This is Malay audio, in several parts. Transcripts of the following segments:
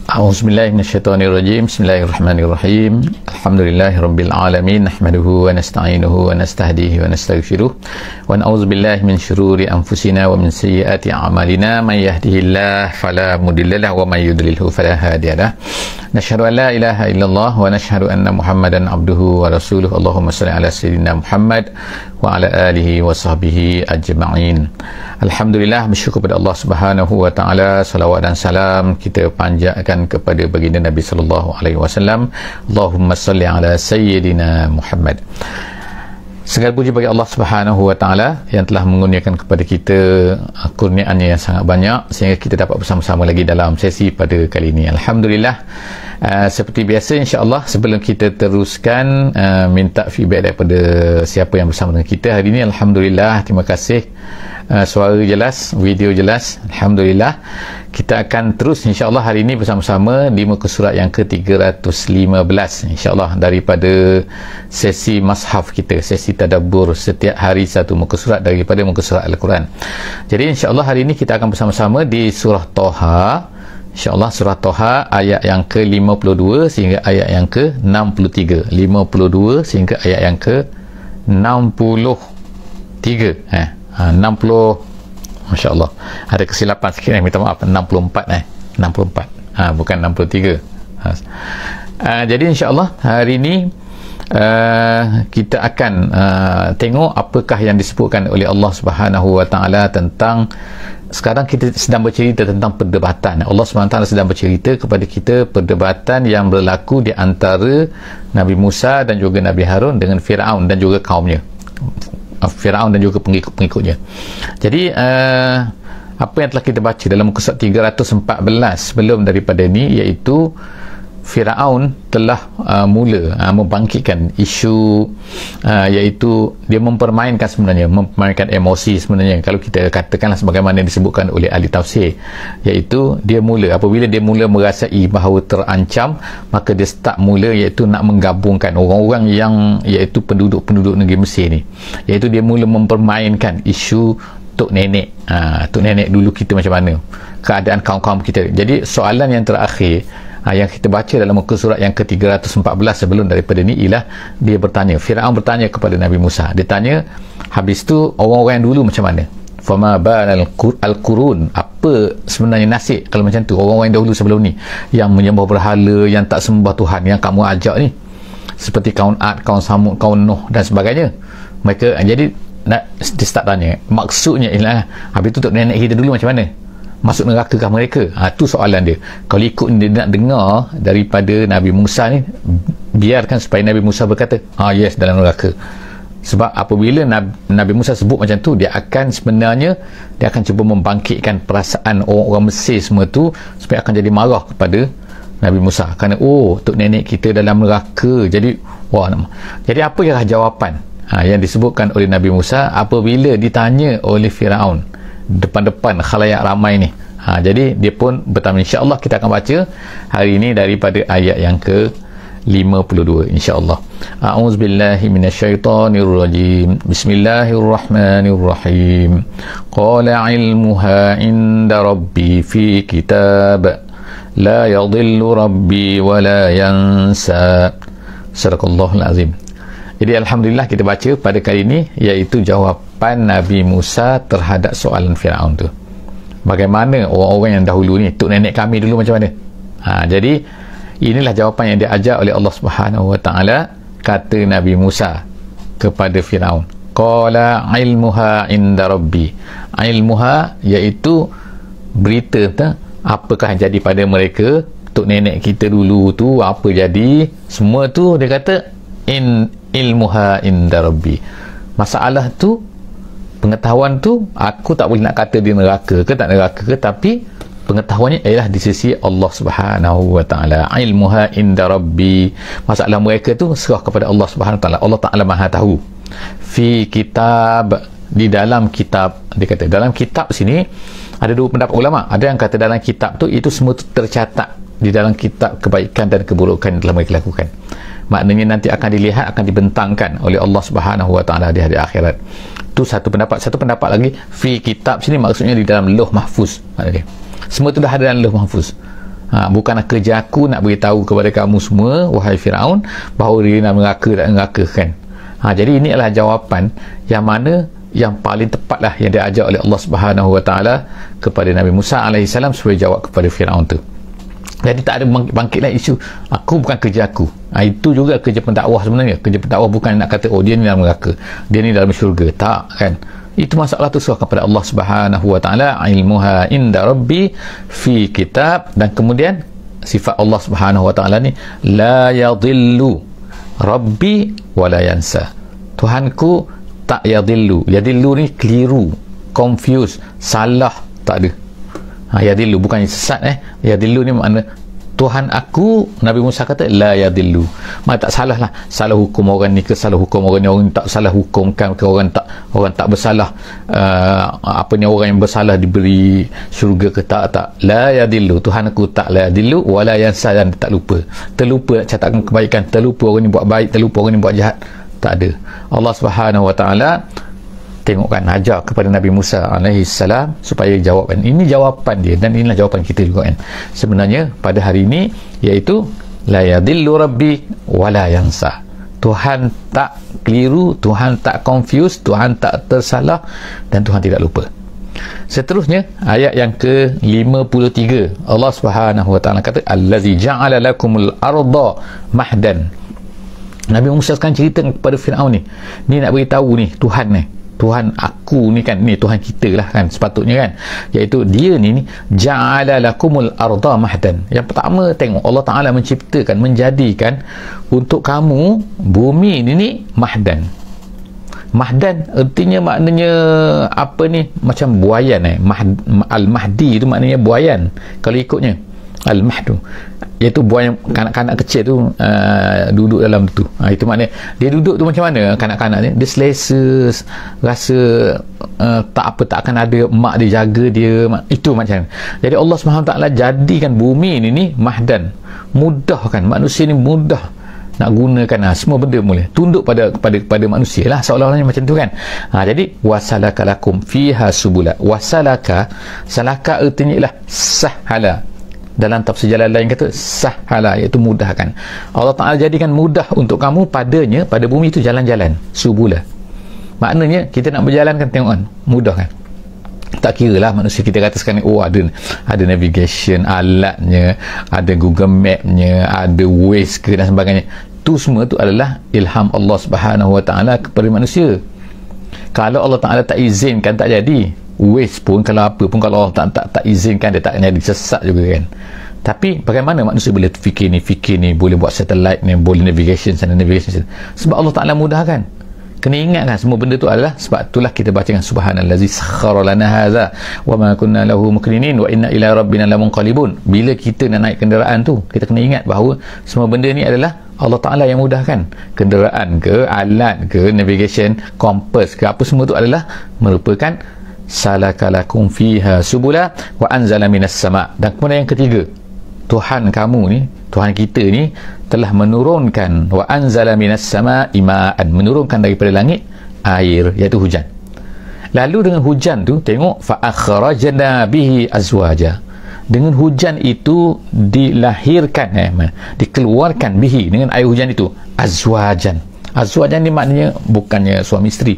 A'udzubillahi minasyaitonirrajim. Bismillahirrahmanirrahim. Alhamdulillahirabbil alamin. Nahmaduhu wa nasta'inuhu wa nastahdihi wa nastaghfiruh. Wa na'udzubillahi min syururi anfusina wa min sayyiati a'malina. May yahdihillahu fala mudhillalahu wa may yudlilhu fala hadiyalah. Nashhadu an la ilaha illallah wa nashhadu anna Muhammadan abduhu wa rasuluh. Allahumma shalli ala sayyidina Muhammad wa ala alihi wa sahbihi ajma'in. Alhamdulillah, bersyukur pada Allah Subhanahu wa taala. Salawat dan salam kita panjatkan kepada baginda Nabi sallallahu alaihi wasallam. Allahumma salli ala sayyidina Muhammad. Segala puji bagi Allah Subhanahu wa taala yang telah mengurniakan kepada kita kurniaannya yang sangat banyak sehingga kita dapat bersama-sama lagi dalam sesi pada kali ini. Alhamdulillah. Seperti biasa, insya-Allah sebelum kita teruskan minta feedback daripada siapa yang bersama dengan kita hari ini. Alhamdulillah, terima kasih. Suara jelas, video jelas, alhamdulillah. Kita akan terus insya-Allah hari ini bersama-sama di muka surat yang ke-315 insya-Allah daripada sesi mushaf kita, sesi tadabbur setiap hari satu muka surat daripada muka surat Al-Quran. Jadi insya-Allah hari ini kita akan bersama-sama di surah Toha. InsyaAllah surah Toha ayat yang ke-52 sehingga ayat yang ke-63. 52 sehingga ayat yang ke-63. 60, Masya Allah, ada kesilapan sikit, minta maaf, 64 bukan 63. Jadi insyaAllah hari ini kita akan tengok apakah yang disebutkan oleh Allah Subhanahu wa taala tentang, sekarang kita sedang bercerita tentang perdebatan. Allah SWT sedang bercerita kepada kita perdebatan yang berlaku di antara Nabi Musa dan juga Nabi Harun dengan Firaun dan juga kaumnya, Firaun dan juga pengikut-pengikutnya. Jadi apa yang telah kita baca dalam muka surat 314 sebelum daripada ini, iaitu Firaun telah mula membangkitkan isu, iaitu dia mempermainkan emosi sebenarnya, kalau kita katakanlah sebagaimana disebutkan oleh ahli tafsir, iaitu dia mula, apabila dia mula merasai bahawa terancam, maka dia start mula iaitu nak menggabungkan orang-orang yang iaitu penduduk-penduduk negeri Mesir ni, iaitu dia mula mempermainkan isu tok nenek, tok nenek dulu kita macam mana, keadaan kaum-kaum kita. Jadi soalan yang terakhir yang kita baca dalam muka surat yang ke-314 sebelum daripada ni ialah dia bertanya, Firaun bertanya kepada Nabi Musa, dia tanya habis tu orang-orang yang dulu macam mana, fama banal al-qurun, apa sebenarnya nasib kalau macam tu orang-orang yang dahulu sebelum ni yang menyembah berhala, yang tak sembah Tuhan yang kamu ajak ni, seperti kaum Ad, kaum Samud, kaum Nuh dan sebagainya. Mereka jadi nak start tanya, maksudnya ialah habis tu tok nenek kita dulu macam mana, masuk neraka kah mereka? Tu soalan dia. Kalau ikut dia nak dengar daripada Nabi Musa ni, biarkan supaya Nabi Musa berkata yes, dalam neraka. Sebab apabila Nabi Musa sebut macam tu, dia akan sebenarnya dia akan cuba membangkitkan perasaan orang-orang Mesir semua tu supaya akan jadi marah kepada Nabi Musa, kerana tok nenek kita dalam neraka. Jadi jadi apa ialah jawapan yang disebutkan oleh Nabi Musa apabila ditanya oleh Firaun depan-depan khalayak ramai ni. Jadi dia pun bertanya. InsyaAllah kita akan baca hari ini daripada ayat yang ke-52 insyaAllah. A'udzubillahi minasyaitonirrajim. Bismillahirrahmanirrahim. Qala ilmuha inda rabbi fi kitab la yadhillu rabbi wa la yansa. Sadaqallahul azim. Jadi alhamdulillah kita baca pada kali ini iaitu jawapan Nabi Musa terhadap soalan Firaun tu. Bagaimana orang-orang yang dahulu ni, tok nenek kami dulu macam mana? Jadi inilah jawapan yang diajar oleh Allah Subhanahu wa taala, kata Nabi Musa kepada Firaun. Qala ilmuha inda rabbi. Ilmuha iaitu berita tentang apakah yang jadi pada mereka, tok nenek kita dulu tu apa jadi, semua tu dia kata ilmuha inda rabbi. Masalah tu, pengetahuan tu, aku tak boleh nak kata dia neraka ke tak neraka ke, tapi pengetahuannya ialah di sisi Allah Subhanahu wa taala. Ilmuha inda rabbi, masalah mereka tu serah kepada Allah Subhanahu wa taala. Allah Taala Maha tahu. Fi kitab, di dalam kitab. Dia kata dalam kitab sini ada dua pendapat ulama. Ada yang kata dalam kitab tu itu semua tu tercatat di dalam kitab kebaikan dan keburukan yang telah mereka lakukan. Maknanya nanti akan dilihat, akan dibentangkan oleh Allah Subhanahu wa taala di hari akhirat. Itu satu pendapat. Satu pendapat lagi, fi kitab sini maksudnya di dalam Lauh Mahfuz. Maknanya semua itu dah ada dalam Lauh Mahfuz. Bukanlah kerja aku nak beritahu kepada kamu semua, wahai Firaun, bahawa dia nak neraka kan. Jadi ini adalah jawapan yang mana yang paling tepatlah yang diajar oleh Allah Subhanahu Wa Taala kepada Nabi Musa alaihissalam supaya jawab kepada Firaun tu. Jadi tak ada bangkitlah isu aku bukan kerja aku. Itu juga kerja pendakwah sebenarnya. Kerja pendakwah bukan nak kata dia ni dalam neraka, dia ni dalam syurga. Tak kan. Itu masalah tu serahkan kepada Allah Subhanahu Wa Taala. Ilmuha inda rabbi fi kitab. Dan kemudian sifat Allah Subhanahu Wa Taala ni la yadhillu rabbi wa la yansa. Tuhanku tak yadhillu. Yadhillu ni keliru, confuse, salah, tak ada. Yadhillu bukannya sesat. Yadhillu ni makna Tuhan aku, Nabi Musa kata la yadhillu, makna tak salah lah. Salah hukum orang ni ke salah hukum orang ni, orang tak salah hukumkan ke orang tak bersalah, orang yang bersalah diberi syurga ke tak. La yadhillu, Tuhan aku tak la yadhillu wala yansa, dan tak lupa, terlupa nak catatkan kebaikan, terlupa orang ni buat baik, terlupa orang ni buat jahat, tak ada. Allah Subhanahu Wa Taala tengokkan, ajar kepada Nabi Musa alaihissalam supaya jawabkan. Ini jawapan dia dan inilah jawapan kita juga kan. Sebenarnya pada hari ini iaitu la yadhillu rabbi wa la yansa. Tuhan tak keliru, Tuhan tak confuse, Tuhan tak tersalah, dan Tuhan tidak lupa. Seterusnya ayat yang ke-53, Allah Subhanahu Wa Taala kata allazi ja'ala lakumul arda mahdan. Nabi Musa sekarang cerita kepada Firaun ni nak beritahu ni Tuhan ni, Tuhan aku ni kan, ni Tuhan kita lah kan sepatutnya kan, iaitu dia ni ja'ala lakumul arda mahdan. Yang pertama tengok Allah Ta'ala menciptakan, menjadikan untuk kamu bumi ni mahdan. Mahdan artinya maknanya apa ni, macam buayan al-mahdi tu maknanya buayan kalau ikutnya. Al-mahdu iaitu buaya, kanak-kanak kecil tu duduk dalam tu. Itu maknanya dia duduk tu macam mana kanak-kanak ni, dia selesa, rasa tak akan ada mak dia jaga dia, itu macam. Jadi Allah SWT jadikan bumi ni mahdan, mudah kan, manusia ni mudah nak gunakan semua benda boleh tunduk pada manusia lah, seolah-olahnya macam tu kan. Jadi wasalaka lakum fiha subula. Wasalaka, salaka artinya ialah sahala. Dalam tafsir Jalalain kata sahala, iaitu mudahkan. Allah Ta'ala jadikan mudah untuk kamu padanya, pada bumi itu jalan-jalan, subula. Maknanya kita nak berjalan kan, tengok kan, mudah kan. Tak kira lah manusia kita kata sekarang ni, ada navigation, alatnya, ada Google Map-nya, ada Waze ke dan sebagainya. Tu semua tu adalah ilham Allah Subhanahu Wa Ta'ala kepada manusia. Kalau Allah Ta'ala tak izinkan, tak jadi. Waste pun, kalau apa pun, kalau Allah tak izinkan, dia tak jadi, sesat juga kan. Tapi bagaimana manusia boleh fikir ni, boleh buat satellite ni, boleh navigation sana, navigation sana, sebab Allah Ta'ala mudahkan. Kena ingatkan semua benda tu adalah sebab itulah kita bacakan subhanallazi sakhkhara lana hadza wa ma kunna lahu muqrinin wa inna ila rabbina lamunqalibun. Bila kita nak naik kenderaan tu, kita kena ingat bahawa semua benda ni adalah Allah Ta'ala yang mudahkan. Kenderaan ke, alat ke, navigation, kompas ke, apa semua tu adalah merupakan salakalakum fiha subula wa anzala minas sama'. Dan kemudian yang ketiga, Tuhan kamu ni, Tuhan kita ni telah menurunkan wa anzala minas sama'i ma'an, menurunkan daripada langit air, iaitu hujan. Lalu dengan hujan tu tengok fa akhrajna bihi azwaja. Dengan hujan itu dilahirkan, dikeluarkan bihi, dengan air hujan itu azwajan. Azwajan ni maknanya bukannya suami isteri.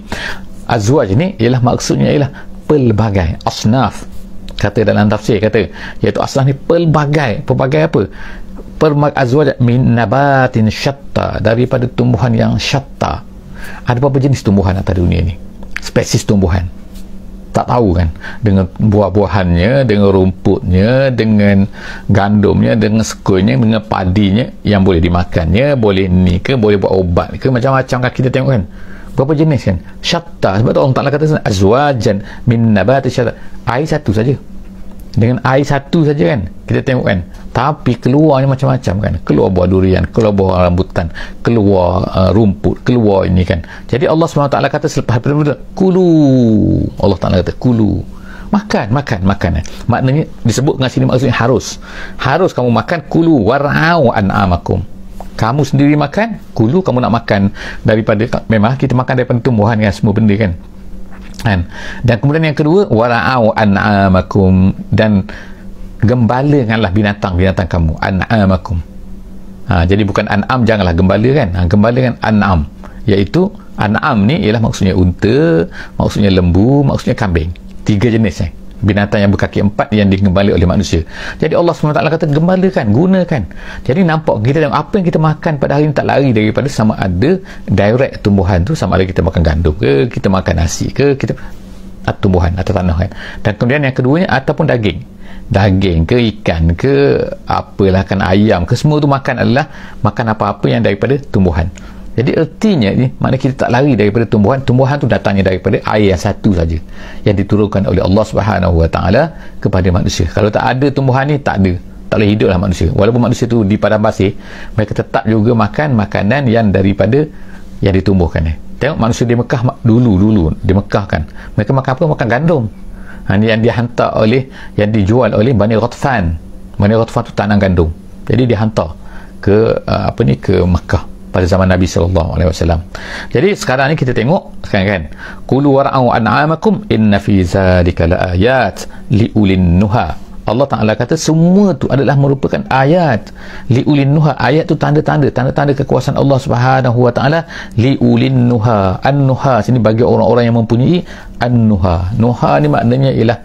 Azwaj ni ialah maksudnya ialah pelbagai asnaf, kata dalam tafsir kata, iaitu asnaf ni pelbagai apa, azwaj min nabatin syatta, daripada tumbuhan yang syatta. Ada berapa jenis tumbuhan atas dunia ni, spesies tumbuhan, tak tahu kan, dengan buah-buahannya, dengan rumputnya, dengan gandumnya, dengan sekunya, dengan padinya yang boleh dimakannya, boleh ni ke, boleh buat obat ke, macam-macam kan kita tengok kan. Berapa jenis kan, syatta. Sebab tu Allah Ta'ala kata azwajan min nabati syatta, air satu saja, dengan air satu saja kan kita tengok kan, tapi keluarnya macam-macam kan, keluar buah durian, keluar buah rambutan, keluar rumput, keluar ini kan. Jadi Allah SWT kata selepas itu kulu, Allah Ta'ala kata kulu, makan. Maknanya disebut dengan sini maksudnya harus kamu makan. Kulu war'au an'amakum, kamu sendiri makan. Kulu, kamu nak makan daripada, memang kita makan daripada tumbuhan kan, semua benda kan. Dan kemudian yang kedua wara'au an'amakum, dan gembalakanlah binatang-binatang kamu, an'amakum. Jadi bukan an'am, janganlah gembala kan. Gembalakan an'am, iaitu an'am ni ialah maksudnya unta, maksudnya lembu, maksudnya kambing. 3 jenis binatang yang berkaki 4 yang digembala oleh manusia. Jadi Allah SWT kata gembalakan, gunakan. Jadi nampak kita tengok apa yang kita makan pada hari ini tak lari daripada sama ada direct tumbuhan tu, sama ada kita makan gandum ke, kita makan nasi ke, kita tumbuhan atau tanah kan. Dan kemudian yang keduanya ataupun daging ke, ikan ke, apalah kan, ayam ke, semua tu makan adalah makan apa-apa yang daripada tumbuhan. Jadi ertinya ni, maknanya kita tak lari daripada tumbuhan. Tumbuhan tu datangnya daripada air yang satu saja yang diturunkan oleh Allah Subhanahu Wa Taala kepada manusia. Kalau tak ada tumbuhan ni, tak boleh hiduplah manusia. Walaupun manusia tu di padang pasir, mereka tetap juga makan makanan yang daripada yang ditumbuhkan. Tengok manusia di Mekah dulu di Mekah kan, mereka makan apa? Makan gandum. Yang dihantar oleh, yang dijual oleh Bani Ghatfan. Bani Ghatfan tu tanam gandum. Jadi dihantar ke ke Mekah pada zaman Nabi SAW. Jadi sekarang ni kita tengok sekarang kan, qulu war'au an'amakum inna fi zalika laayat liulin nuha. Allah Ta'ala kata semua tu adalah merupakan ayat liulin nuha. Ayat tu tanda-tanda kekuasaan Allah Subhanahu Wa Ta'ala. Liulin nuha, an-nuha sini bagi orang-orang yang mempunyai an-nuha. Nuha ni maknanya ialah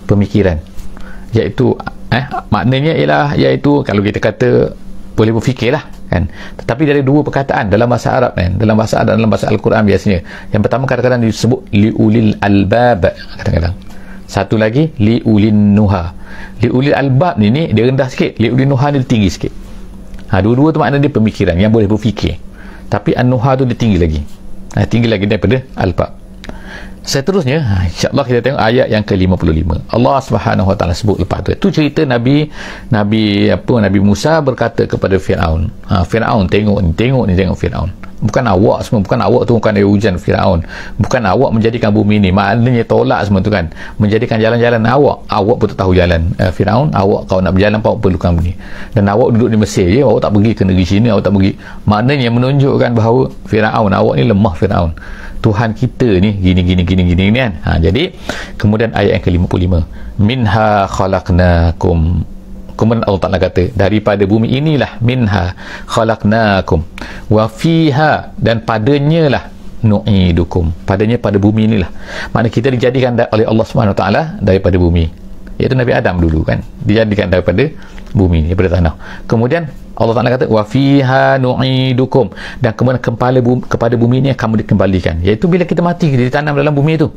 pemikiran, iaitu maknanya ialah, iaitu kalau kita kata boleh berfikirlah kan. Tetapi dari dua perkataan dalam bahasa Arab kan, dalam bahasa Arab, dalam bahasa Al-Quran biasanya, yang pertama kadang-kadang disebut liulil albab, kadang-kadang satu lagi liulin nuha. Liulil albab ni dia rendah sikit, liulin nuha ni dia tinggi sikit. Dua-dua tu makna dia pemikiran yang boleh berfikir, tapi an-nuha tu dia tinggi lagi, tinggi lagi daripada albab. Seterusnya, insya-Allah kita tengok ayat yang ke-55. Allah Subhanahu Wa Taala sebut lepas tu. Itu cerita Nabi Musa berkata kepada Firaun. Firaun tengok Firaun. Bukan awak semua, bukan awak tu bukan air hujan Firaun. Bukan awak menjadikan bumi ni, maknanya tolak semua tu kan. Menjadikan jalan-jalan awak pun tak tahu jalan Firaun. Awak kalau nak berjalan awak perlukan bumi. Dan awak duduk di Mesir je, awak tak pergi ke negeri sini, awak tak pergi. Maknanya menunjukkan bahawa Firaun, awak ni lemah Firaun. Tuhan kita ni gini kan. Jadi kemudian ayat yang ke-55, minha khalaqnakum. Kemudian Allah Ta'ala kata daripada bumi inilah, minha khalaqnakum wa fiha, dan padanya lah nu'idukum, padanya pada bumi inilah. Maknanya kita dijadikan oleh Allah Subhanahu Wa Ta'ala daripada bumi, iaitu Nabi Adam dulu kan, dijadikan daripada bumi, daripada tanah. Kemudian Allah Ta'ala kata wa fiha nu'idukum, dan kemudian kepada bumi ini kamu dikembalikan, iaitu bila kita mati kita ditanam dalam bumi itu.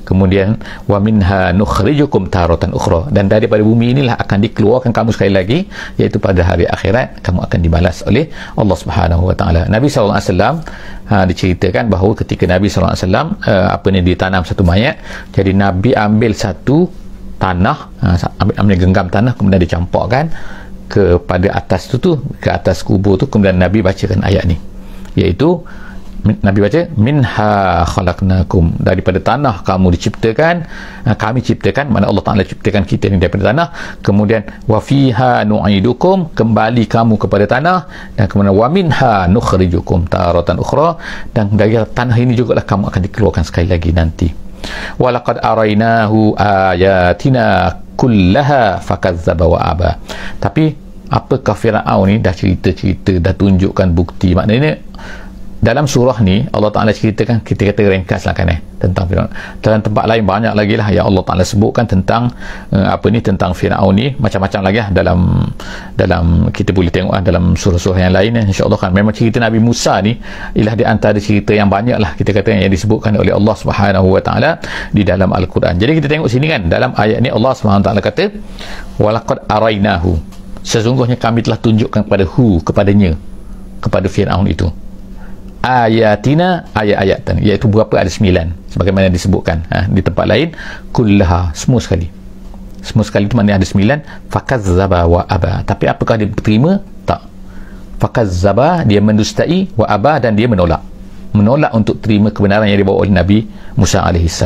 Kemudian wa minha nukhrijukum taratan ukhra, dan daripada bumi inilah akan dikeluarkan kamu sekali lagi, iaitu pada hari akhirat kamu akan dibalas oleh Allah Subhanahu Wa Ta'ala. Nabi SAW diceritakan bahawa ketika Nabi SAW ditanam satu mayat, jadi Nabi ambil satu tanah, ambil genggam tanah, kemudian dicampakkan kepada atas tu, ke atas kubur tu. Kemudian Nabi bacakan ayat ni, iaitu Nabi baca minha khalaqnakum, daripada tanah kamu diciptakan, kami ciptakan, mana Allah Ta'ala ciptakan kita ni daripada tanah. Kemudian wa fiha nu'idukum, kembali kamu kepada tanah, dan kemudian wa minha nukhrijukum taratan ukhra, dan dari tanah ini jugalah kamu akan dikeluarkan sekali lagi nanti. Walaqad arainahu ayatina kullaha fakazzaba wa aba. Tapi apakah Firaun ni dah cerita-cerita, dah tunjukkan bukti. Maknanya dalam surah ni Allah Ta'ala ceritakan, kita kata ringkas lah kan tentang Firaun. Dalam tempat lain banyak lagi lah yang Allah Ta'ala sebutkan tentang tentang Firaun ni, macam-macam lagi lah dalam kita boleh tengok dalam surah-surah yang lain insya-Allah kan. Memang cerita Nabi Musa ni ialah di antara cerita yang banyak lah kita kata yang disebutkan oleh Allah Subhanahu Wa Ta'ala di dalam Al-Quran. Jadi kita tengok sini kan, dalam ayat ni Allah Subhanahu Wa Ta'ala kata walaqad arainahu, sesungguhnya kami telah tunjukkan kepadanya, kepada Firaun itu, ayatina, ayat-ayat, iaitu berapa? Ada 9 sebagaimana disebutkan di tempat lain, kullaha, semua sekali itu maknanya ada 9. Fakazzaba wa aba, tapi apakah dia terima? Tak. Fakazzaba, dia mendustai, wa aba, dan dia menolak untuk terima kebenaran yang dibawa oleh Nabi Musa AS.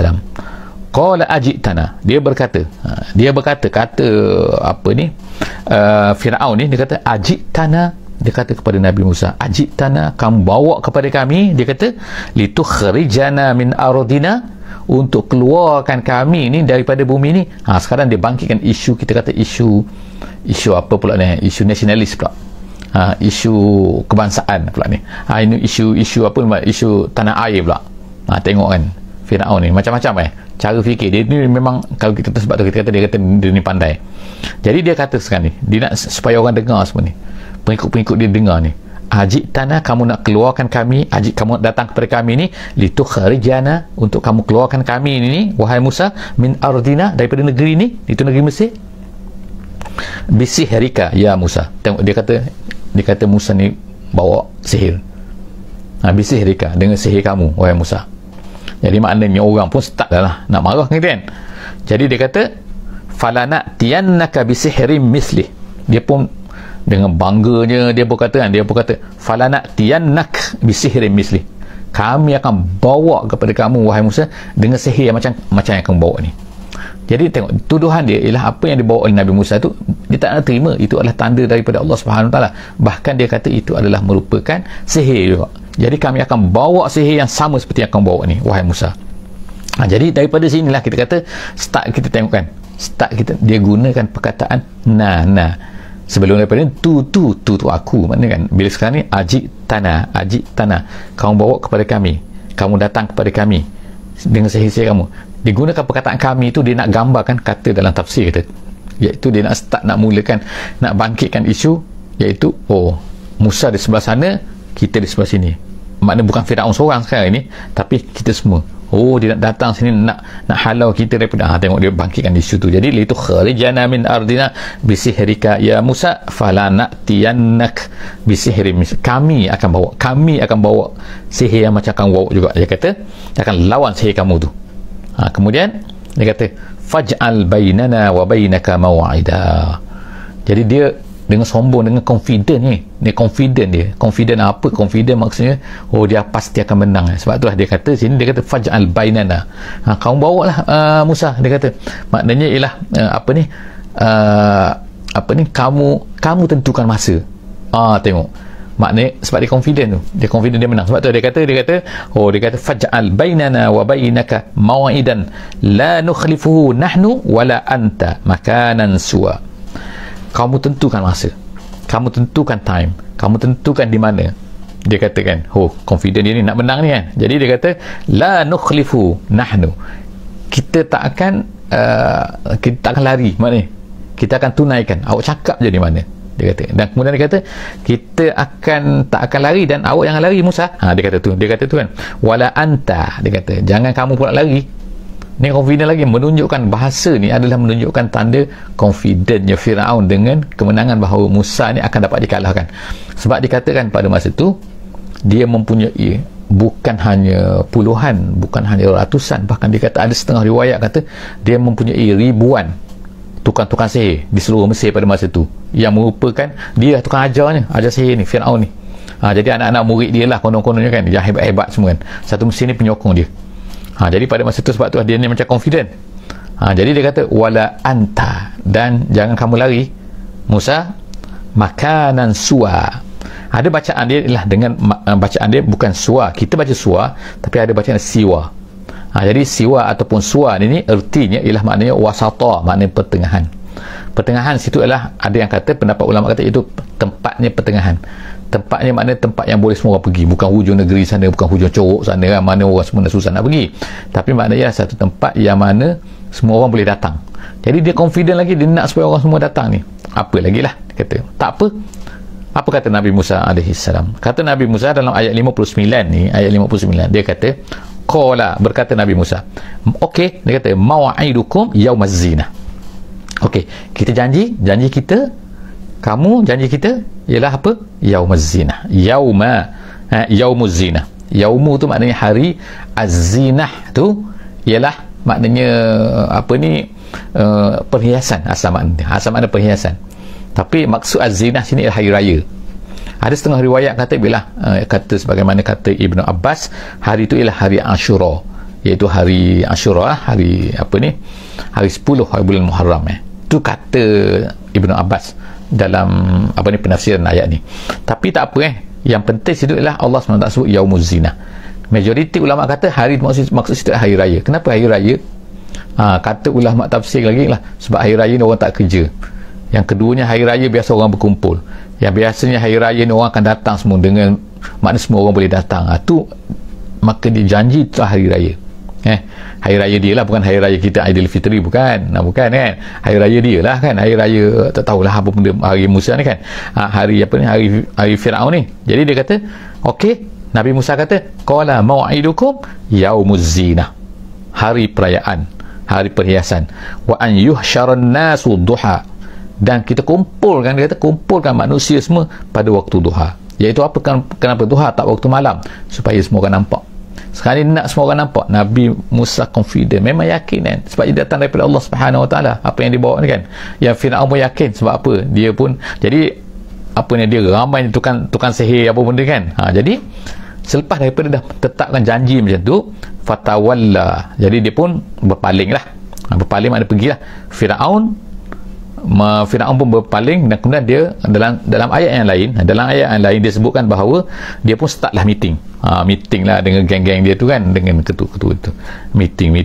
Qala ajitana, dia berkata Firaun ni, dia kata ajitana, dia kata kepada Nabi Musa, ajitana, kamu bawa kepada kami, dia kata litukhrijana min ardina, untuk keluarkan kami ni daripada bumi ni. Sekarang dia bangkitkan isu, kita kata isu apa pula ni, isu nasionalis pula, isu kebangsaan pula ni, ini isu apa, isu tanah air pula. Tengok kan Firaun ni macam-macam cara fikir dia ni. Memang kalau kita kata, sebab tu kita kata dia ni pandai. Jadi dia kata sekarang ni dia nak supaya orang dengar semua ni, pengikut-pengikut dia dengar ni, ajik tanah, kamu nak keluarkan kami, ajik kamu datang kepada kami ni, litukhrijana, untuk kamu keluarkan kami ni, wahai Musa, min ardina, daripada negeri ni, itu negeri Mesir, bisihrika ya Musa. Tengok dia kata Musa ni bawa sihir. Bisihrika, dengan sihir kamu wahai Musa. Jadi maknanya orang pun start dah lah nak marah kan. Jadi dia kata falanatiyannaka bisihrim mislih. Dia pun dengan bangganya dia pun kata falanatiyannak bisihrim mislih, kami akan bawa kepada kamu wahai Musa dengan sihir macam yang kamu bawa ni. Jadi tengok, tuduhan dia ialah apa yang dibawa oleh Nabi Musa tu dia tak nak terima, itu adalah tanda daripada Allah Subhanahu Wa Taala. Bahkan dia kata itu adalah merupakan sihir juga. Jadi kami akan bawa sihir yang sama seperti yang kamu bawa ni wahai Musa. Jadi daripada sinilah kita kata start, kita tengok kan, start kita, dia gunakan perkataan na. Sebelum daripada ni tu aku, maknanya kan bila sekarang ni ajik tanah, kamu bawa kepada kami, kamu datang kepada kami dengan sihir kamu. Digunakan perkataan kami itu, dia nak gambarkan kata dalam tafsir kita, iaitu dia nak start, nak mulakan, nak bangkitkan isu, iaitu Musa di sebelah sana, kita di sebelah sini. Maknanya bukan Firaun seorang sekarang ini, tapi kita semua. Dia nak datang sini, nak halau kita daripada, tengok dia bangkitkan isu tu. Jadi itu kharijana min ardina bisihrika ya Musa falanatiyannak bisihri, kami akan bawa sihir yang macam kamu bawa juga. Dia kata dia akan lawan sihir kamu tu. Kemudian dia kata faj'al bainana wa bainaka maw'ida. Jadi dia dengan sombong, dengan confident ni. Dia confident apa? Confident maksudnya dia pasti akan menang. Sebab itulah dia kata sini, dia kata faj'al bainana, kamu bawa lah Musa. Dia kata maknanya ialah kamu tentukan masa. Tengok maknanya, sebab dia confident dia menang. Sebab tu dia kata faj'al bainana wa bainaka maw'idan la nukhlifuhu nahnu wala anta makanan suwa. Kamu tentukan masa, kamu tentukan time, kamu tentukan di mana. Dia katakan confident dia ni nak menang ni kan. Jadi dia kata la nukhlifu nahnu, kita tak akan lari, maknanya kita akan tunaikan, awak cakap je di mana, dia kata. Dan kemudian dia kata kita tak akan lari, dan awak jangan lari Musa. Dia kata tu kan, wala anta, dia kata jangan kamu pula lari. Ni confident lagi, menunjukkan bahasa ni adalah menunjukkan tanda confidentnya Firaun dengan kemenangan, bahawa Musa ni akan dapat dikalahkan. Sebab dikatakan pada masa tu dia mempunyai bukan hanya puluhan, bukan hanya ratusan, bahkan dikata ada setengah riwayat kata dia mempunyai ribuan tukang-tukang sihir di seluruh Mesir pada masa tu, yang merupakan dia tukang ajar sihir ni, Firaun ni. Jadi anak-anak murid dia lah konon-kononnya kan, yang hebat-hebat semua kan, satu Mesir ni penyokong dia. Jadi pada masa tu, sebab tu dia ni macam confident. Jadi dia kata wala anta, dan jangan kamu lari Musa, makanan suwa. Ada bacaan dia ialah dengan bacaan dia bukan suwa, kita baca suwa, tapi ada bacaan siwa. Jadi siwa ataupun suwa ni ertinya ialah maknanya wasata, maknanya pertengahan situ ialah, ada yang kata, pendapat ulama kata itu tempatnya pertengahan. Tempatnya maknanya tempat yang boleh semua orang pergi, bukan hujung negeri sana, bukan hujung corok sana kan, mana orang semua susah nak pergi, tapi maknanya satu tempat yang mana semua orang boleh datang. Jadi dia confident lagi, dia nak supaya orang semua datang ni. Apa lagi lah, dia kata tak apa kata Nabi Musa alaihissalam. Kata Nabi Musa dalam ayat 59 ni, ayat 59, dia kata qala, berkata Nabi Musa, okey, dia kata maw'idukum yaumaz zinah. Okey, kita janji kita, kamu janji kita ialah apa? Yaumaz zinah. Yaumuz zinah. Yaumu tu maknanya hari, az-zinah tu ialah maknanya perhiasan, asal makna perhiasan. Tapi maksud az-zinah sini ialah hari raya. Ada setengah riwayat kata kata sebagaimana kata Ibnu Abbas, hari itu ialah hari Ashura, iaitu hari Ashura, hari hari 10 hari bulan Muharram. Itu kata Ibnu Abbas dalam penafsiran ayat ni. Tapi tak apa, yang penting situ ialah Allah SWT sebut yaumuz zinah. Majoriti ulama kata hari maksud situ hari raya. Kenapa hari raya? Kata ulama tafsir lagi lah, sebab hari raya ni orang tak kerja. Yang keduanya, hari raya biasa orang berkumpul. Yang biasanya hari raya ni orang akan datang semua, dengan makna semua orang boleh datang. Tu maka dia janji tu hari raya. Hari raya dia lah, bukan hari raya kita Aidilfitri, bukan. Bukan kan? Hari raya dia lah kan. Hari raya tak tahulah apa benda hari Musa ni kan. Hari apa ni, hari Firaun ni. Jadi dia kata, okey, Nabi Musa kata, qala mau'idukum yaumuz zinah. Hari perayaan, hari perhiasan. Wa an yuhsyaran nasu duha. Dan kita kumpulkan, dia kata kumpulkan manusia semua pada waktu duha. Iaitu apa? Kenapa duha tak waktu malam? Supaya semua orang nampak. Sekarang ni nak semua orang nampak. Nabi Musa confident, memang yakin kan, sebab dia datang daripada Allah Subhanahu Wa Taala. Apa yang dia bawa ni kan. Yang Firaun pun yakin, sebab apa? Dia pun, jadi apa ni, dia ramai tukang sihir apa benda kan. Jadi selepas daripada dah tetapkan janji macam tu, fatawalla, jadi dia pun berpaling lah. Berpaling makna pergilah. Firaun pun berpaling, dan kemudian dia dalam ayat yang lain dia sebutkan bahawa dia pun startlah meeting lah dengan geng-geng dia tu kan, dengan ketua-ketua tu, meeting.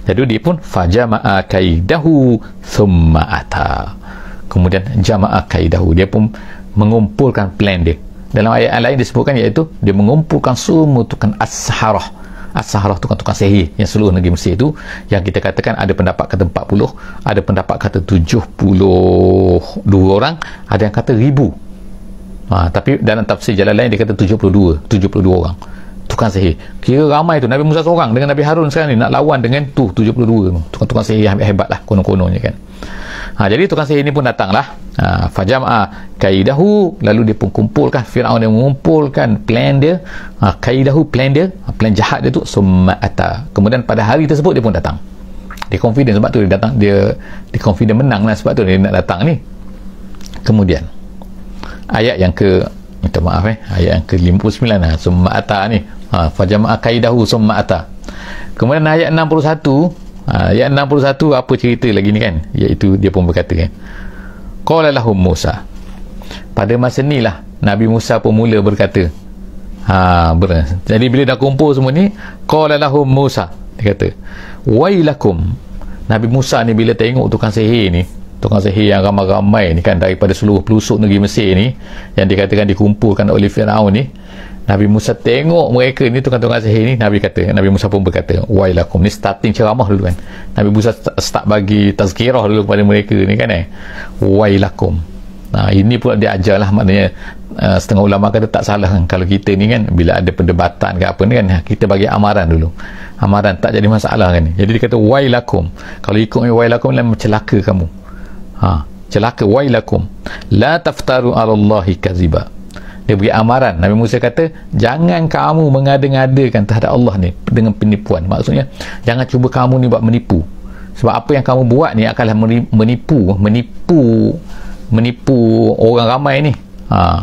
Jadi dia pun fajama'a kaidahu thumma ata. Kemudian jama'a kaidahu, dia pun mengumpulkan plan dia. Dalam ayat yang lain disebutkan, iaitu dia mengumpulkan semua tukang as-saharah, tukang-tukang sihir yang seluruh negeri Mesir itu, yang kita katakan ada pendapat kata 40, ada pendapat kata 72 orang, ada yang kata 1000. Tapi dalam tafsir jalan lain dia kata 72 orang tukang sihir. Kira ramai tu. Nabi Musa seorang dengan Nabi Harun sekarang ni nak lawan dengan tu 72 tukang sihir yang hebat lah konon-kononnya kan. Jadi tukang sihir ni pun datanglah. Fajama'a kaidahu, lalu dia pun kumpulkan, Firaun yang mengumpulkan plan dia, kaidahu, plan jahat dia tu, summa ata. Kemudian pada hari tersebut dia pun datang. Dia confident, sebab tu dia datang, dia confident menang lah, sebab tu dia nak datang ni. Kemudian ayat yang ayat yang ke 59 lah, summa ata ni, fajama'a kaidahu summa ata. Kemudian ayat 61, ayat 61 apa cerita lagi ni kan, iaitu dia pun berkata kan, qala lahum Musa. Pada masa ni lah Nabi Musa pun mula berkata, jadi bila dah kumpul semua ni, qala lahum Musa, dia kata, wailakum. Nabi Musa ni bila tengok tukang sihir yang ramai-ramai ni kan, daripada seluruh pelosok negeri Mesir ni, yang dikatakan dikumpulkan oleh Firaun ni, Nabi Musa tengok mereka ni, tukang-tukang sihir ni, Nabi Musa pun berkata, wailakum. Ni starting ceramah dulu kan. Nabi Musa start bagi tazkirah dulu kepada mereka ni kan, wailakum. Ini pun dia ajar lah, maknanya setengah ulama kata tak salah kan, kalau kita ni kan bila ada perdebatan ke apa ni kan, kita bagi amaran dulu, amaran tak jadi masalah kan. Jadi dia kata wailakum. Kalau ikut wailakum lah, celaka kamu. Celaka, wailakum la taftaru 'ala Allahi kaziba. Dia beri amaran. Nabi Musa kata, jangan kamu mengada-ngadakan terhadap Allah ni dengan penipuan. Maksudnya, jangan cuba kamu ni buat menipu. Sebab apa yang kamu buat ni akanlah menipu orang ramai ni.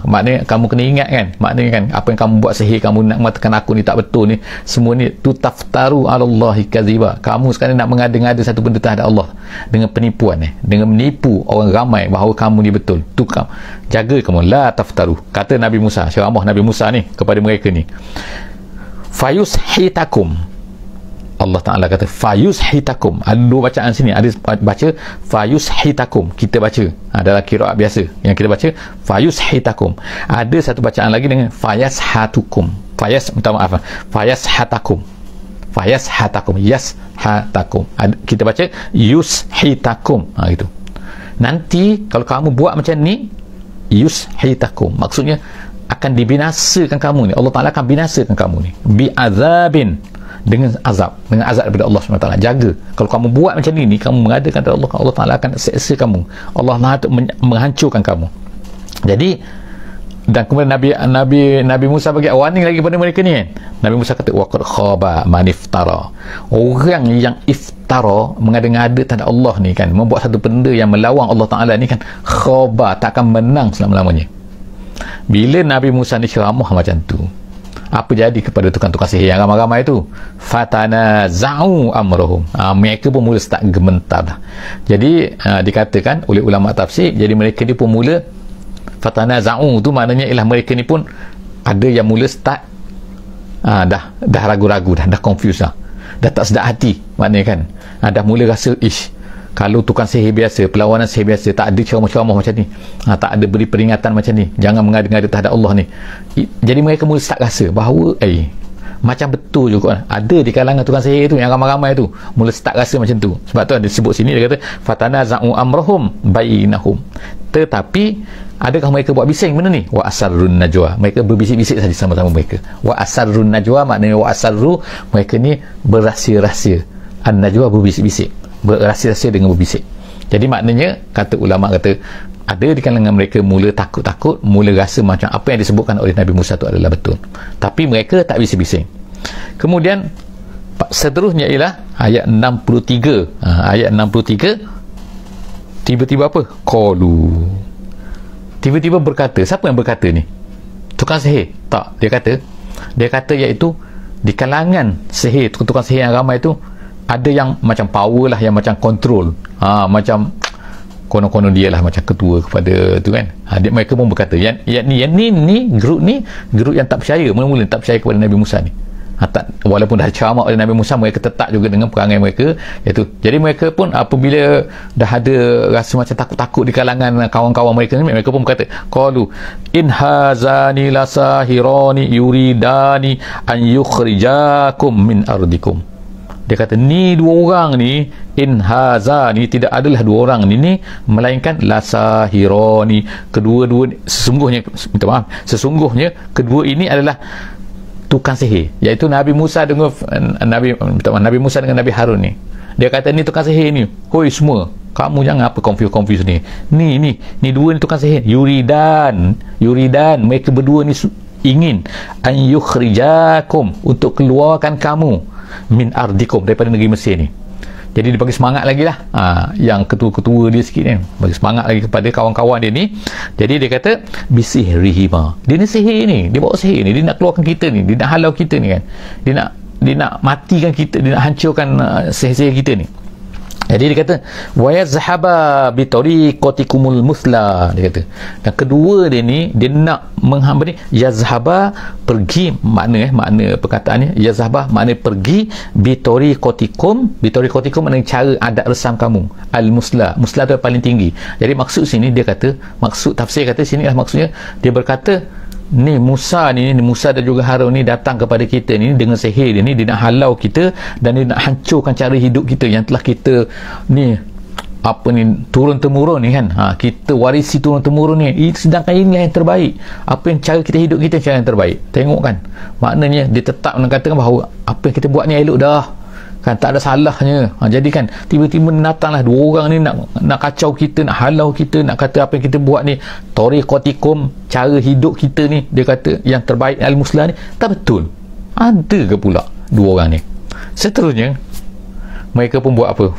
Maknanya kamu kena ingat kan, maknanya kan, apa yang kamu buat sihir, kamu nak mengatakan aku ni tak betul ni, semua ni tu taftaru 'ala Allahi kaziba. Kamu sekarang nak mengada-ngada satu benda terhadap Allah dengan penipuan dengan menipu orang ramai bahawa kamu ni betul. Tu kamu jaga, kamu la taftaru. Kata Nabi Musa, ceramah Nabi Musa ni kepada mereka ni, fayushitakum. Allah Ta'ala kata fayushitakum. Ada dua bacaan sini, ada baca fayushitakum, kita baca dalam qiraat biasa yang kita baca fayushitakum. Ada satu bacaan lagi dengan fayashatukum, fayashatakum, yashatakum. Kita baca yushitakum. Gitu. Nanti kalau kamu buat macam ni, yushitakum, maksudnya akan dibinasakan kamu ni. Allah Ta'ala akan binasakan kamu ni bi'azabin, dengan azab daripada Allah SWT. Jaga, kalau kamu buat macam ni, kamu mengadakan kepada Allah, Allah Ta'ala akan seksa kamu, Allah menghancurkan kamu. Jadi, dan kemudian Nabi Musa bagi warning lagi pada mereka ni kan. Nabi Musa kata, waqad khaba man iftara. Orang yang iftara, mengada-ngada terhadap Allah ni kan, membuat satu benda yang melawang Allah Ta'ala ni kan, khaba, tak akan menang selama-lamanya. Bila Nabi Musa ni ceramah macam tu, apa jadi kepada tukang-tukang sihir yang ramai-ramai itu? Fatanaza'u amrahum. Mereka pun mula start gementar dah. Jadi dikatakan oleh ulama tafsir, jadi mereka ni pun mula fatanaza'u tu maknanya ialah mereka ni pun ada yang mula start dah ragu-ragu, dah confused dah tak sedap hati, maknanya kan, dah mula rasa kalau tukang sihir biasa, perlawanan sihir biasa, tak ada ceramah-ceramah macam ni, tak ada beri peringatan macam ni, jangan mengada-ngada terhadap Allah ni. Jadi mereka mula start rasa bahawa macam betul juga ada di kalangan tukang sihir tu, yang ramai-ramai tu mula start rasa macam tu. Sebab tu ada sebut sini, dia kata fatanaza'u amrahum bainahum, tetapi adakah mereka buat bising benda ni? Wa asarrun najwa, mereka berbisik-bisik saja sama-sama mereka. Wa asarrun najwa maknanya wa asarru, mereka ni berahsia-rahsia, an-najwa berbisik-bisik, berahsia-rahsia dengan berbisik. Jadi maknanya, kata ulama, kata ada di kalangan mereka mula takut-takut, mula rasa macam apa yang disebutkan oleh Nabi Musa itu adalah betul, tapi mereka tak bisik-bisik. Kemudian seterusnya ialah ayat 63. Ayat 63 tiba-tiba apa? Qalu, tiba-tiba berkata. Siapa yang berkata ni? Tukang sihir? Tak, dia kata iaitu di kalangan sihir, tukang sihir yang ramai tu ada yang macam power lah, yang macam control, macam konon-konon dia lah macam ketua kepada tu kan. Mereka pun berkata yang ni grup yang tak percaya, mula-mula tak percaya kepada Nabi Musa ni. Walaupun dah ceramah oleh Nabi Musa, mereka tetap juga dengan perangai mereka iaitu. Jadi mereka pun apabila dah ada rasa macam takut-takut di kalangan kawan-kawan mereka ni, mereka pun berkata, qalu in hazani lasahirani yuridani an yukhrijakum min ardikum. Dia kata ni dua orang ni, in hazani, tidak adalah dua orang ni melainkan lasahirani, sesungguhnya kedua ini adalah tukang sihir, iaitu Nabi Musa dengan Nabi Musa dengan Nabi Harun ni. Dia kata ni tukang sihir ni, hoi semua, kamu jangan apa confuse ni. Ni dua ni tukang sihir. Yuridan, mereka berdua ni ingin an yukhrijakum, untuk keluarkan kamu min ardikum, daripada negeri Mesir ni. Jadi dia bagi semangat lagi lah, yang ketua-ketua dia sikit ni, bagi semangat lagi kepada kawan-kawan dia ni. Jadi dia kata bisihrihima, dia ni sihir ni, dia bawa sihir ni, dia nak keluarkan kita ni, dia nak halau kita ni kan, dia nak matikan kita, dia nak hancurkan sihir-sihir kita ni. Jadi dia kata wa yazhaba bi tariqatikumul musla, dia kata. Dan kedua dia ni, dia nak menghamba ni, yazhaba pergi, makna perkataannya yazhaba makna pergi, bi tariqatikum makna cara adat resam kamu, al musla tu yang paling tinggi. Jadi maksud sini dia kata, maksud tafsir kata sini lah, maksudnya dia berkata ni Musa dan juga Harun ni datang kepada kita ni dengan sihir dia ni, dia nak halau kita dan dia nak hancurkan cara hidup kita yang telah kita ni turun-temurun ni kan, kita warisi turun-temurun ni, sedangkan inilah yang terbaik, cara kita hidup kita cara yang terbaik. Tengok kan, maknanya dia tetap mengatakan bahawa apa yang kita buat ni elok dah kan, tak ada salahnya. Jadi kan tiba-tiba datanglah dua orang ni nak kacau kita, nak halau kita, nak kata apa yang kita buat ni tariqatikum, cara hidup kita ni, dia kata yang terbaik al-muslah ni, tak betul. Ada ke pula dua orang ni? Seterusnya mereka pun buat apa?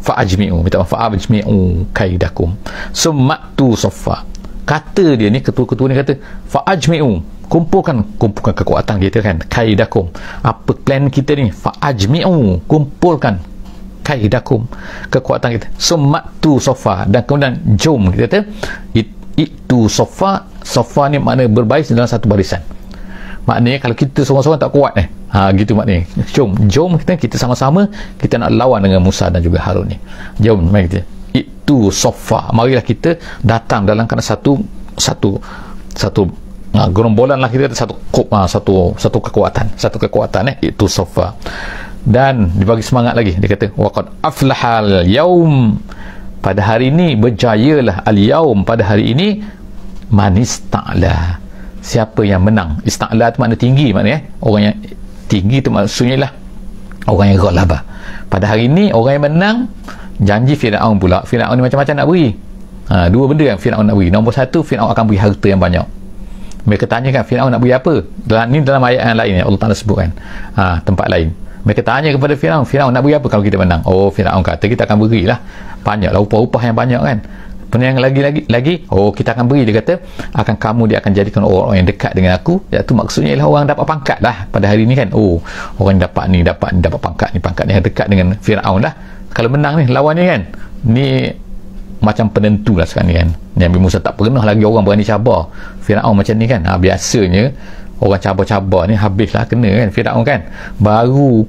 fa'ajmi'u kaidakum summatu saffa. Kata dia ni, ketua-ketua ni kata fa'ajmi'u, kumpulkan kekuatan kita kan, kaidakum, apa plan kita ni, fa'ajmi'u, kumpulkan kaidakum, kekuatan kita, summatu saffa, dan kemudian jom, kita kata itu saffa ni makna berbaris dalam satu barisan. Maknanya kalau kita seorang-seorang tak kuat gitu maknanya. Jom kita sama-sama, kita nak lawan dengan Musa dan juga Harun ni. Jom, mari kita itu saffa, marilah kita datang dalam satu gerombolan lah, kita ada satu kekuatan itu saffa. Dan dibagi semangat lagi, dia kata waqad aflahal yaum, pada hari ini berjayalah, al yaum, pada hari ini, manista'la, siapa yang menang. Ista'la tu makna tinggi, maknanya orang yang tinggi tu maksudnya lah orang yang ghalabah. Pada hari ini orang yang menang. Janji Firaun pula, Firaun ni macam-macam nak beri, dua benda yang Firaun nak beri. Nombor satu, Firaun akan beri harta yang banyak. Mereka tanyakan Firaun nak beri apa, dalam ayat yang lain Allah Ta'ala sebutkan tempat lain. Mereka tanya kepada Firaun nak beri apa kalau kita menang? Firaun kata kita akan berilah banyaklah, upah-upah yang banyak kan. Yang lagi kita akan beri, dia kata dia akan jadikan orang-orang yang dekat dengan aku, iaitu maksudnya ialah orang dapat pangkat lah pada hari ni kan. Orang yang dapat pangkat ni yang dekat dengan Firaun lah kalau menang ni lawannya kan. Ni macam penentu lah sekarang ni kan. Nabi Musa tak pernah lagi orang berani cabar Firaun macam ni kan. Biasanya orang cabar-cabar ni habislah kena kan Firaun kan. Baru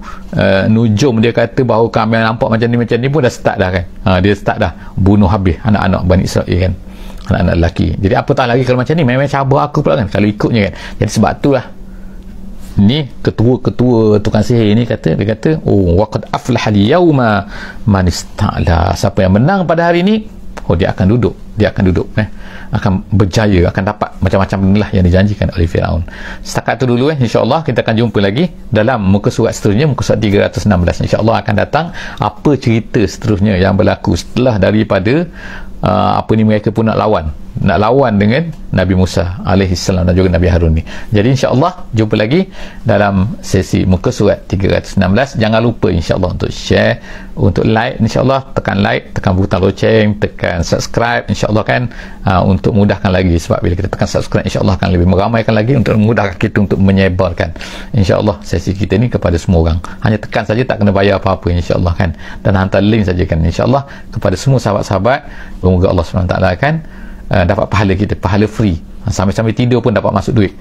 nujum dia kata bahawa kami nampak macam ni pun dah start dah kan. Dia start dah bunuh habis anak-anak Bani Israel kan, anak-anak lelaki. Jadi apa tak lagi kalau macam ni, memang cabar aku pula kan kalau ikutnya kan. Jadi sebab tu lah ni ketua tukang sihir ni dia kata oh waqad aflaha al-yawma man ista'la, siapa yang menang pada hari ni, dia akan duduk akan berjaya, akan dapat macam-macam benda lah yang dijanjikan oleh Firaun. Setakat tu dulu insya-Allah kita akan jumpa lagi dalam muka surat seterusnya, muka surat 316. insya-Allah akan datang apa cerita seterusnya yang berlaku setelah daripada mereka pun nak lawan dengan Nabi Musa alaihissalam dan juga Nabi Harun ni. Jadi insya-Allah jumpa lagi dalam sesi muka surat 316. Jangan lupa insya-Allah untuk share, untuk like, insya-Allah tekan like, tekan butang loceng, tekan subscribe insya-Allah kan, untuk mudahkan lagi, sebab bila kita tekan subscribe insya-Allah akan lebih meramaikan lagi untuk memudahkan kita untuk menyebarkan insya-Allah sesi kita ni kepada semua orang. Hanya tekan saja, tak kena bayar apa-apa insya-Allah kan, dan hantar link saja kan insya-Allah kepada semua sahabat-sahabat. Semoga Allah SWT akan dapat pahala kita, pahala free, sambil-sambil tidur pun dapat masuk duit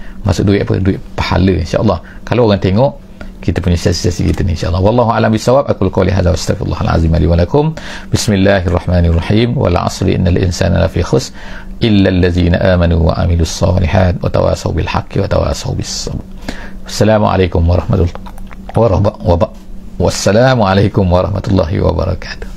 duit pahala insya-Allah kalau orang tengok kita punya sesi-sesi kita ni insya-Allah. Wallahu a'lam bissawab. Aku qouli hadza wa astaghfirullahal azim li wa lakum. Bismillahirrahmanirrahim. Wal 'asri innal insana lafi khusr illa allazina amanu wa amilus solihat wa tawasaw bil haqqi wa tawasaw bis sabr. Wassalamualaikum warahmatullahi wabarakatuh.